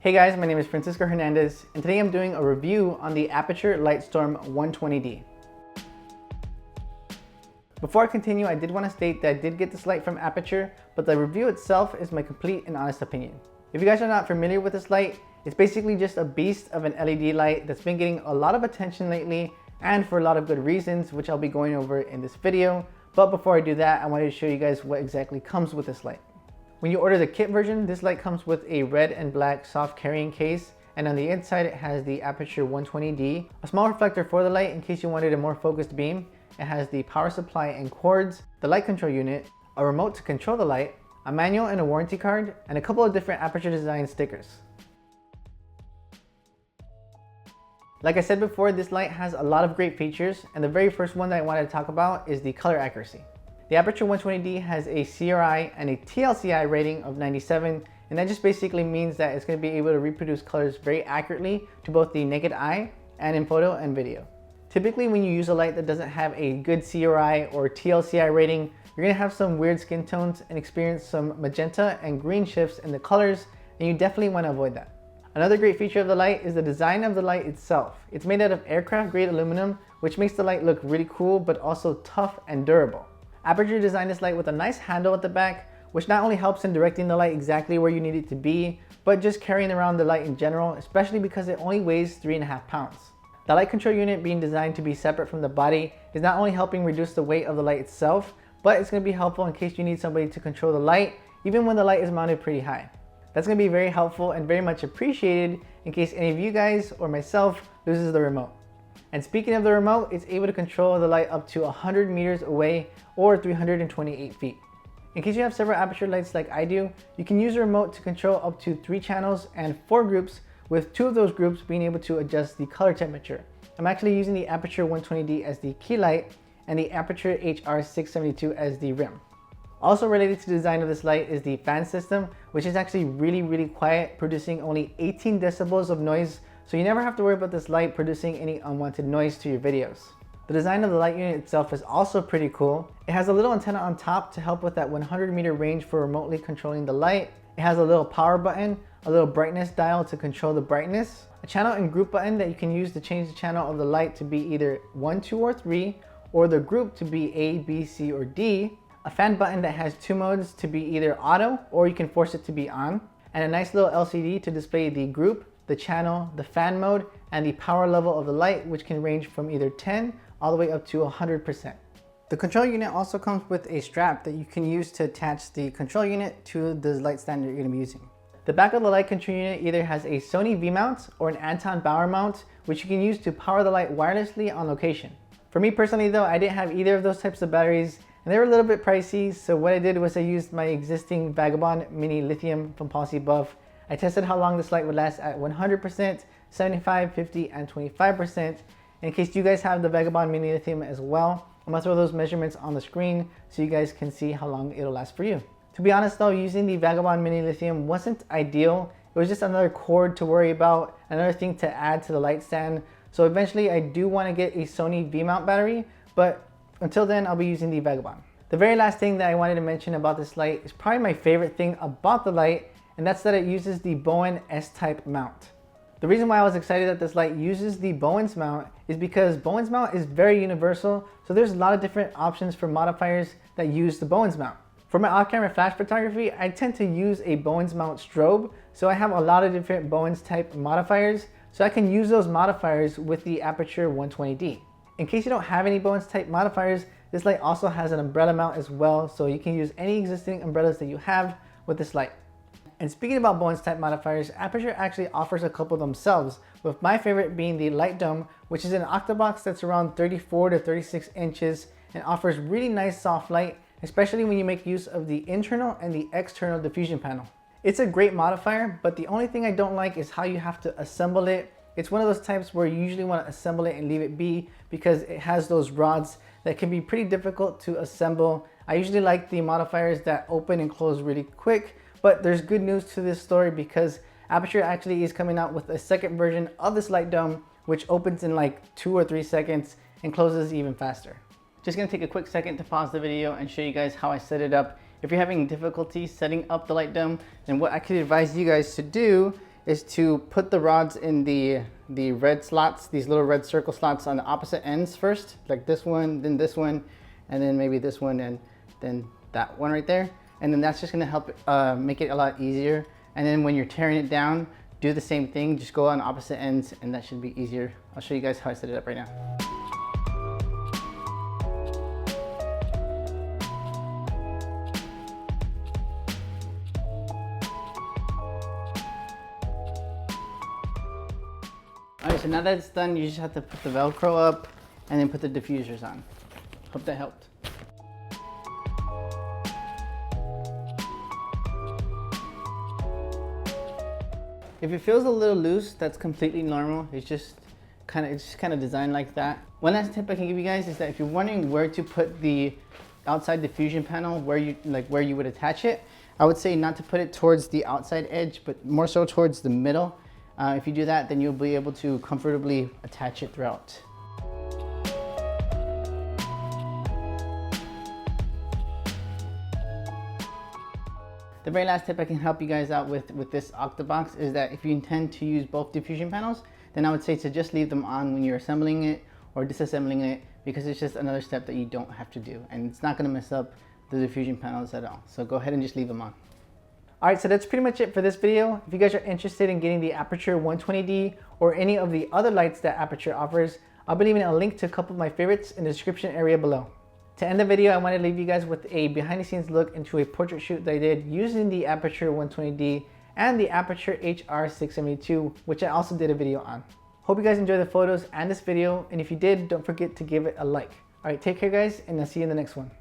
Hey guys, my name is Francisco Hernandez, and today I'm doing a review on the Aputure Light Storm 120D. Before I continue, I did want to state that I did get this light from Aputure, but the review itself is my complete and honest opinion. If you guys are not familiar with this light, it's basically just a beast of an LED light that's been getting a lot of attention lately, and for a lot of good reasons, which I'll be going over in this video. But before I do that, I wanted to show you guys what exactly comes with this light. When you order the kit version, this light comes with a red and black soft carrying case, and on the inside it has the Aputure 120D, a small reflector for the light in case you wanted a more focused beam. It has the power supply and cords, the light control unit, a remote to control the light, a manual and a warranty card, and a couple of different Aputure design stickers. Like I said before, this light has a lot of great features, and the very first one that I wanted to talk about is the color accuracy. The Aputure 120D has a CRI and a TLCI rating of 97, and that just basically means that it's going to be able to reproduce colors very accurately to both the naked eye and in photo and video. Typically when you use a light that doesn't have a good CRI or TLCI rating, you're going to have some weird skin tones and experience some magenta and green shifts in the colors, and you definitely want to avoid that. Another great feature of the light is the design of the light itself. It's made out of aircraft grade aluminum, which makes the light look really cool but also tough and durable. Aputure designed this light with a nice handle at the back, which not only helps in directing the light exactly where you need it to be, but just carrying around the light in general, especially because it only weighs 3.5 pounds. The light control unit being designed to be separate from the body is not only helping reduce the weight of the light itself, but it's going to be helpful in case you need somebody to control the light, even when the light is mounted pretty high. That's going to be very helpful and very much appreciated in case any of you guys or myself loses the remote. And speaking of the remote, it's able to control the light up to 100 meters away or 328 feet. In case you have several Aputure lights like I do, you can use the remote to control up to 3 channels and 4 groups, with 2 of those groups being able to adjust the color temperature. I'm actually using the Aputure 120D as the key light and the Aputure HR672 as the rim. Also related to the design of this light is the fan system, which is actually really quiet, producing only 18 decibels of noise, so you never have to worry about this light producing any unwanted noise to your videos. The design of the light unit itself is also pretty cool. It has a little antenna on top to help with that 100-meter range for remotely controlling the light. It has a little power button, a little brightness dial to control the brightness, a channel and group button that you can use to change the channel of the light to be either 1, 2, or 3, or the group to be A, B, C, or D, a fan button that has 2 modes to be either auto or you can force it to be on, and a nice little LCD to display the group, the channel, the fan mode, and the power level of the light, which can range from either 10 all the way up to 100%. The control unit also comes with a strap that you can use to attach the control unit to the light stand that you're going to be using. The back of the light control unit either has a Sony V-mount or an Anton Bauer mount, which you can use to power the light wirelessly on location. For me personally though, I didn't have either of those types of batteries, and they were a little bit pricey, so what I did was I used my existing Vagabond Mini Lithium from Policy Buff. I tested how long this light would last at 100%, 75, 50, and 25%. In case you guys have the Vagabond Mini Lithium as well, I'm gonna throw those measurements on the screen so you guys can see how long it'll last for you. To be honest though, using the Vagabond Mini Lithium wasn't ideal. It was just another cord to worry about, another thing to add to the light stand. So eventually I do want to get a Sony V-mount battery, but until then I'll be using the Vagabond. The very last thing that I wanted to mention about this light is probably my favorite thing about the light, and that's that it uses the Bowens S-type mount. The reason why I was excited that this light uses the Bowens mount is because Bowens mount is very universal, so there's a lot of different options for modifiers that use the Bowens mount. For my off-camera flash photography, I tend to use a Bowens mount strobe, so I have a lot of different Bowens type modifiers, so I can use those modifiers with the Aputure 120D. In case you don't have any Bowens type modifiers, this light also has an umbrella mount as well, so you can use any existing umbrellas that you have with this light. And speaking about Bowens type modifiers, Aputure actually offers a couple themselves, with my favorite being the Light Dome, which is an octabox that's around 34 to 36 inches and offers really nice soft light, especially when you make use of the internal and the external diffusion panel. It's a great modifier, but the only thing I don't like is how you have to assemble it. It's one of those types where you usually want to assemble it and leave it be because it has those rods that can be pretty difficult to assemble. I usually like the modifiers that open and close really quick, but there's good news to this story because Aputure actually is coming out with a second version of this light dome, which opens in like 2 or 3 seconds and closes even faster. Just gonna take a quick second to pause the video and show you guys how I set it up. If you're having difficulty setting up the light dome, then what I could advise you guys to do is to put the rods in the red slots, these little red circle slots on the opposite ends first, like this one, then this one, and then maybe this one, and then that one right there. And then that's just gonna help make it a lot easier. And then when you're tearing it down, do the same thing, just go on opposite ends, and that should be easier. I'll show you guys how I set it up right now. Alright, so now that it's done, you just have to put the Velcro up and then put the diffusers on. Hope that helped. If it feels a little loose, that's completely normal. It's just kind of designed like that. One last tip I can give you guys is that if you're wondering where to put the outside diffusion panel, where you would attach it, I would say not to put it towards the outside edge, but more so towards the middle. If you do that, then you'll be able to comfortably attach it throughout. The very last tip I can help you guys out with this Octabox is that if you intend to use both diffusion panels, then I would say to just leave them on when you're assembling it or disassembling it, because it's just another step that you don't have to do, and it's not going to mess up the diffusion panels at all. So go ahead and just leave them on. Alright, so that's pretty much it for this video. If you guys are interested in getting the Aputure 120D or any of the other lights that Aputure offers, I'll be leaving a link to a couple of my favorites in the description area below. To end the video, I want to leave you guys with a behind the scenes look into a portrait shoot that I did using the Aputure 120D and the Aputure HR672, which I also did a video on. Hope you guys enjoyed the photos and this video, and if you did, don't forget to give it a like. Alright, take care guys, and I'll see you in the next one.